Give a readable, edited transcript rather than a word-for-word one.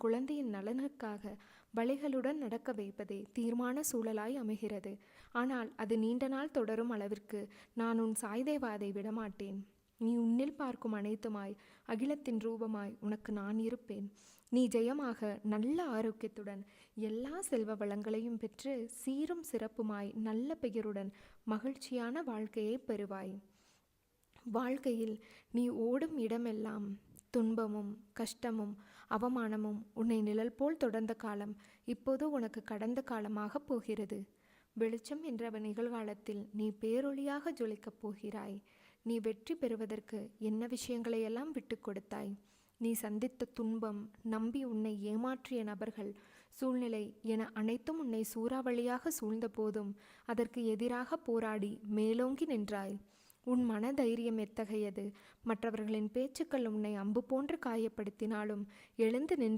குழந்தையின் நலனுக்காக வழிகளுடன் நடக்க வைப்பதே தீர்மான சூழலாய் அமைகிறது. ஆனால் அது நீண்ட நாள் தொடரும் அளவிற்கு நான் உன் சாய்தேவாதை விடமாட்டேன். நீ உன்னில் பார்க்கும் அனைத்துமாய் அகிலத்தின் ரூபமாய் உனக்கு நான் இருப்பேன். நீ ஜெயமாக நல்ல ஆரோக்கியத்துடன் எல்லா செல்வ வளங்களையும் பெற்று சீரும் சிறப்புமாய் நல்ல பெயருடன் மகிழ்ச்சியான வாழ்க்கையை பெறுவாய். வாழ்க்கையில் நீ ஓடும் இடமெல்லாம் துன்பமும் கஷ்டமும் அவமானமும் உன்னை நிழல் போல் தொடர்ந்த காலம் இப்போது உனக்கு கடந்த காலமாக போகிறது. வெளிச்சம் என்ற நிகழ்காலத்தில் நீ பேரொளியாக ஜொலிக்கப் போகிறாய். நீ வெற்றி பெறுவதற்கு என்ன விஷயங்களையெல்லாம் விட்டு கொடுத்தாய்? நீ சந்தித்த துன்பம், நம்பி உன்னை ஏமாற்றிய நபர்கள், சூழ்நிலை என அனைத்தும் உன்னை சூறாவளியாக சூழ்ந்த போதும் அதற்கு எதிராக போராடி மேலோங்கி நின்றாய். உன் மன தைரியம் எத்தகையது! மற்றவர்களின் பேச்சுக்கள் உன்னை அம்பு போன்று காயப்படுத்தினாலும் எழுந்து நின்று